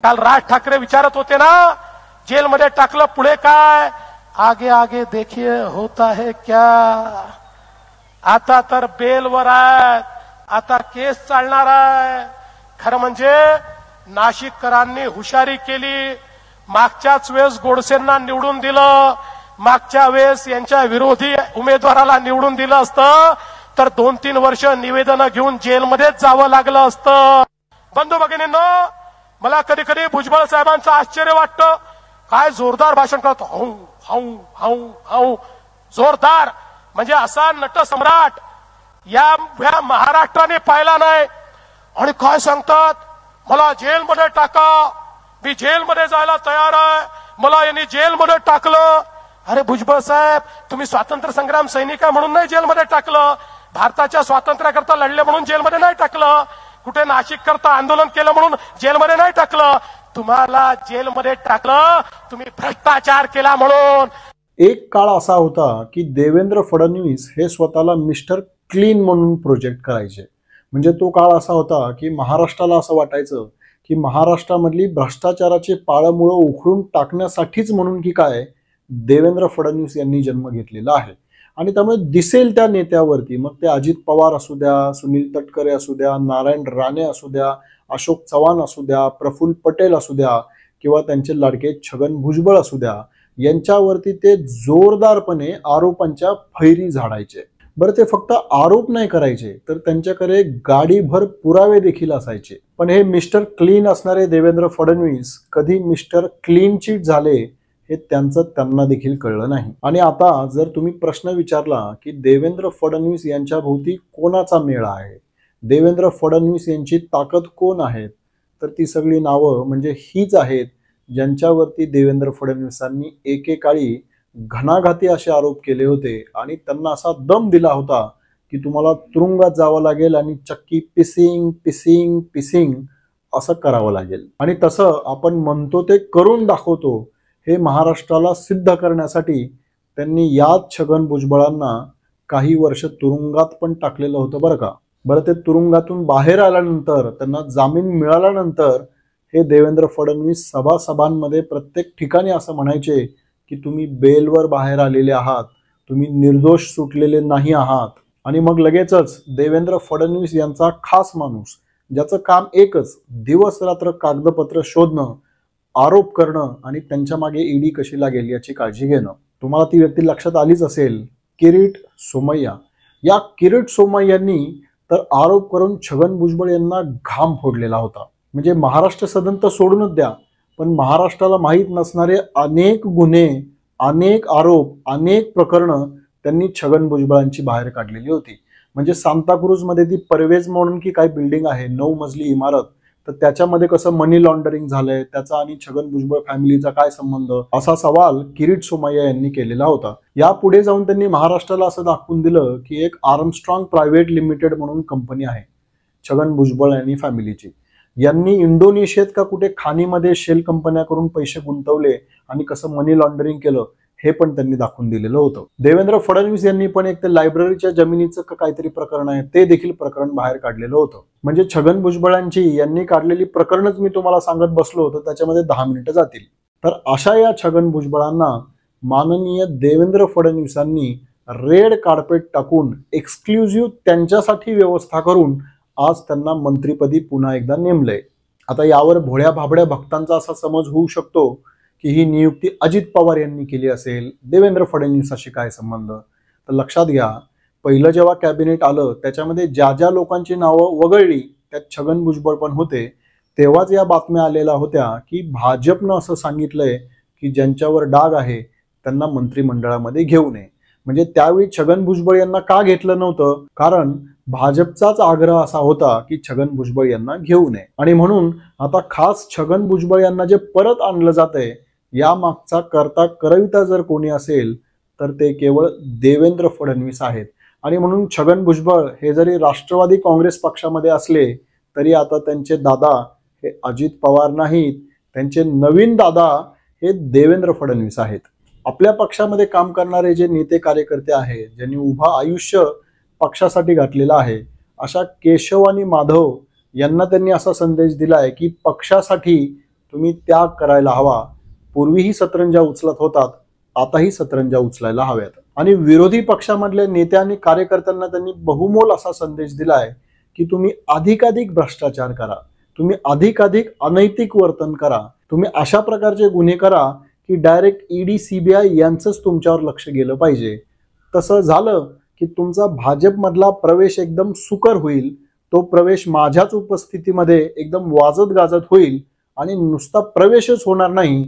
काल राज ठाकरे विचारत होते ना, जेलमध्ये टाकलं पुढे काय, आगे आगे देखिए होता है क्या। आता तर बेलवर आहेत, आता केस चालणार आहे। खरं म्हणजे नाशिककरांनी हुशारी केली। मागच्याच वेळेस गोडसेंना निवडून दिलं, मागच्या वेळेस यांच्या विरोधी उमेदवाराला निवडून दिलं असतं तर 2-3 वर्ष निवेदन घेऊन जेलमध्येच जावं लागलं असतं। बंधू भगिनींनो, मला कधी कधी भुजबळ साहेबांचं आश्चर्य वाटतं, काय जोरदार भाषण करतो, हाऊ हाऊ हाऊ हाऊ जोरदार, म्हणजे असा नटसम्राट या महाराष्ट्राने पाहिला नाही। आणि काय सांगतात, मला जेलमध्ये टाका, मी जेलमध्ये जायला तयार आहे, मला यांनी जेलमध्ये टाकलं। अरे भुजबळ साहेब, तुम्ही स्वातंत्र्य संग्राम सैनिक आहे म्हणून नाही जेलमध्ये टाकलं, भारताच्या स्वातंत्र्याकरता लढले म्हणून जेलमध्ये नाही टाकलं, कुठे नाशिक करता आंदोलन केलं म्हणून जेलमध्ये नाही टाकलं, तुम्हाला जेलमध्ये टाकलं तुम्ही भ्रष्टाचार केला म्हणून। एक काळ असा होता की देवेंद्र फडणवीस हे स्वतःला मिस्टर क्लीन म्हणून प्रोजेक्ट करायचे। म्हणजे तो काळ असा होता की महाराष्ट्राला असं वाटायचं की महाराष्ट्रामधली भ्रष्टाचाराची पाळंमुळं उखडून टाकण्यासाठीच म्हणून की काय देवेंद्र फडणवीस यांनी जन्म घेतलेला आहे। आणि त्यामुळे दिसेल त्या नेत्यावरती, मग ते अजित पवार असू द्या, सुनील तटकरे असू द्या, नारायण राणे असू द्या, अशोक चव्हाण असू द्या, प्रफुल्ल पटेल असू द्या, किंवा त्यांचे लाडके छगन भुजबळ असू द्या, यांच्यावरती ते जोरदारपणे आरोपांच्या फैरी झाडायचे। बरं, ते फक्त आरोप नाही करायचे तर त्यांच्याकडे गाडीभर पुरावे देखील असायचे। पण हे मिस्टर क्लीन असणारे देवेंद्र फडणवीस कधी मिस्टर क्लीन चीट झाले हे त्यांना देखील कळलं नाही। आणि आता जर तुम्ही प्रश्न विचारला की देवेंद्र फडणवीस यांच्या भोवती कोणाचा मेळ आहे, देवेंद्र फडणवीस यांची ताकद कोण आहेत, तर ती सगळी नावं म्हणजे हीच आहेत ज्यांच्यावरती देवेंद्र फडणवीसांनी एकेकाळी घणाघाती असे आरोप केले होते आणि त्यांना असा दम दिला होता की तुम्हाला तुरुंगात जावं लागेल आणि चक्की पिसिंग पिसिंग पिसिंग असं करावं लागेल। आणि तसं आपण म्हणतो ते करून दाखवतो हे महाराष्ट्राला सिद्ध करण्यासाठी त्यांनी याच छगन भुजबळांना काही वर्ष तुरुंगात पण टाकलेलं होतं बरं का। बरं, ते तुरुंगातून बाहेर आल्यानंतर त्यांना जामीन मिळाल्यानंतर हे देवेंद्र फडणवीस सभासभांमध्ये प्रत्येक ठिकाणी असं म्हणायचे की तुम्ही बेलवर बाहेर आलेले आहात, तुम्ही निर्दोष सुटलेले नाही आहात। आणि मग लगेचच देवेंद्र फडणवीस यांचा खास माणूस, ज्याचं काम एकच दिवस रात्र कागदपत्र शोधणं, आरोप करणं आणि त्यांच्या मागे ईडी कशी लागेल याची काळजी घेणं, तुम्हाला ती व्यक्ती लक्षात आलीच असेल, किरीट सोमय्या। या किरीट सोमय्यांनी तर आरोप करून छगन भुजबळ यांना घाम फोडलेला होता। म्हणजे महाराष्ट्र सदन तर सोडूनच द्या, पण महाराष्ट्राला माहीत नसणारे अनेक गुन्हे, अनेक आरोप, अनेक प्रकरणं त्यांनी छगन भुजबळांची बाहेर काढलेली होती। म्हणजे सांताक्रूज मध्ये ती परवेज म्हणून की काय बिल्डिंग आहे, 9 मजली इमारत, तर त्याच्यामध्ये कसं मनी लॉन्ड्रिंग झालंय, त्याचा आणि छगन भुजबळ फॅमिलीचा काय संबंध, असा सवाल किरीट सोमय्या यांनी केलेला होता। या पुढे जाऊन त्यांनी महाराष्ट्राला असं दाखवून दिलं की एक आर्मस्ट्रॉंग प्रायव्हेट लिमिटेड म्हणून कंपनी आहे छगन भुजबळ आणि फॅमिलीची, यांनी इंडोनेशियात का कुठे खाणीमध्ये शेल कंपन्या करून पैसे गुंतवले आणि कसं मनी लॉन्ड्रिंग केलं हे पण त्यांनी दाखवून दिलेलं होतं। देवेंद्र फडणवीस यांनी पण एक ते लायब्ररीच्या जमिनीचं काहीतरी प्रकरण आहे ते देखील प्रकरण बाहेर काढलेलं होतं। म्हणजे छगन भुजबळांची यांनी काढलेली प्रकरणच मी तुम्हाला सांगत बसलो होतो त्याच्यामध्ये 10 मिनिटं जातील। तर अशा या छगन भुजबळांना माननीय देवेंद्र फडणवीसांनी रेड कार्पेट टाकून एक्सक्लुझिव्ह त्यांच्यासाठी व्यवस्था करून आज त्यांना मंत्रिपदी पुन्हा एकदा नेमलंय। आता यावर भोळ्या भाबड्या भक्तांचा असा समज होऊ शकतो की ही नियुक्ती अजित पवार यांनी केली असेल, देवेंद्र फडणवीसाशी काय संबंध। तर लक्षात घ्या, पहिलं जेव्हा कॅबिनेट आलं त्याच्यामध्ये ज्या ज्या लोकांची नावं वगळली त्यात छगन भुजबळ पण होते, तेव्हाच या बातम्या आलेल्या होत्या की भाजपनं असं सांगितलंय की ज्यांच्यावर डाग आहे त्यांना मंत्रिमंडळामध्ये घेऊ नये। म्हणजे त्यावेळी छगन भुजबळ यांना का घेतलं नव्हतं, कारण भाजपचाच आग्रह असा होता की छगन भुजबळ यांना घेऊ नये। आणि म्हणून आता खास छगन भुजबळ यांना जे परत आणलं जातंय या मागचा करता करविता जर कोणी असेल तर ते केवळ देवेंद्र फडणवीस आहेत। आणि म्हणून छगन भुजबळ हे जरी राष्ट्रवादी काँग्रेस पक्षामध्ये असले तरी आता त्यांचे दादा हे अजित पवार नाहीत, त्यांचे नवीन दादा हे देवेंद्र फडणवीस आहेत। आपल्या पक्षामध्ये काम करणारे जे नेते कार्यकर्ते आहेत, ज्यांनी उभा आयुष्य पक्षासाठी घातलेला आहे, अशा केशव आणि माधव यांना त्यांनी असा संदेश दिलाय की पक्षासाठी तुम्ही त्याग करायला हवा. पूर्वीही सतरंजा उचलत होतात, आताही सतरंजा उचलायला हव्यात. आणि विरोधी पक्षामधल्या नेत्या आणि कार्यकर्त्यांना त्यांनी बहुमोल असा संदेश दिलाय की तुम्ही अधिकाधिक भ्रष्टाचार करा, तुम्ही अधिकाधिक अनैतिक वर्तन करा, तुम्ही अशा प्रकारचे गुन्हे करा की डायरेक्ट ईडी सीबीआय यांचंच तुमच्यावर लक्ष गेलं पाहिजे. तसं झालं की तुमचा भाजपमधला प्रवेश एकदम सुकर होईल. तो प्रवेश माझ्याच उपस्थितीमध्ये एकदम वाजत गाजत होईल आणि नुसता प्रवेशच होणार नाही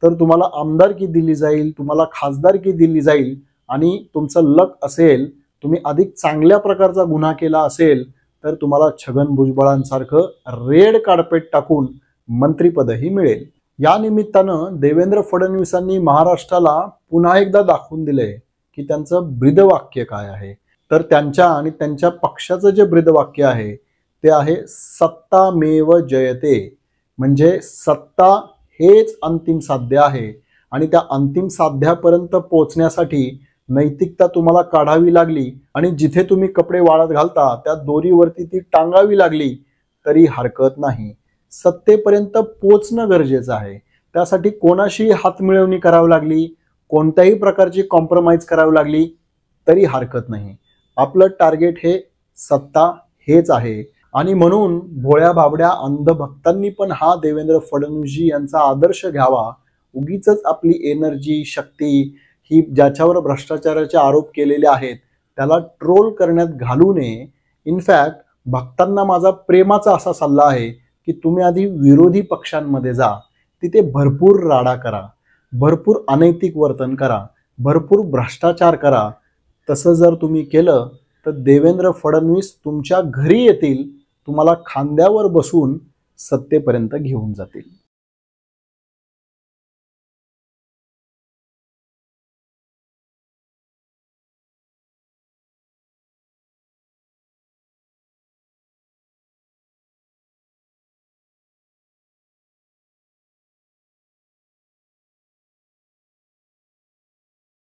तर तुम्हाला आमदारकी दिली जाईल, तुम्हाला खासदारकी दिली जाईल. आणि तुमचं लक असेल, तुम्ही अधिक चांगल्या प्रकारचा गुन्हा केला असेल तर तुम्हाला छगन भुजबळांसारखं रेड कार्पेट टाकून मंत्रिपदही मिळेल. या निमित्तानं देवेंद्र फडणवीसांनी महाराष्ट्राला पुन्हा एकदा दाखवून दिलंय की त्यांचं ब्रीदवाक्य काय आहे. तर त्यांच्या आणि त्यांच्या पक्षाचं जे ब्रीदवाक्य आहे ते आहे सत्तामेव जयते. म्हणजे सत्ता हेच अंतिम साध्य आहे आणि त्या अंतिम साध्यापर्यंत पोहोचण्यासाठी नैतिकता तुम्हाला काढावी लागली आणि जिथे तुम्ही कपडे वाळत घालता त्या दोरीवरती ती टांगावी लागली तरी हरकत नाही. सत्तेपर्यंत पोचणं गरजेचं आहे. त्यासाठी कोणाशी हातमिळवणी करावी लागली, कोणत्याही प्रकारची कॉम्प्रोमाइज करावी लागली तरी हरकत नाही. आपलं टार्गेट हे सत्ता हेच आहे. आणि म्हणून भोळ्या बाबड्या अंधभक्तांनी पण हा देवेंद्र फडणवीसजी यांचा आदर्श घ्यावा. उगीच आपली एनर्जी, शक्ती ही ज्याच्यावर भ्रष्टाचाराचे आरोप केलेले आहेत त्याला ट्रोल करण्यात घालू नये. इनफॅक्ट भक्तांना माझा प्रेमाचा असा सल्ला आहे की तुम्ही आधी विरोधी पक्षांमध्ये जा, तिथे भरपूर राडा करा, भरपूर अनैतिक वर्तन करा, भरपूर भ्रष्टाचार करा. तसं जर तुम्ही केलं तर देवेंद्र फडणवीस तुमच्या घरी येतील, तुम्हाला खांद्यावर बसून सत्तेपर्यंत घेऊन जातील.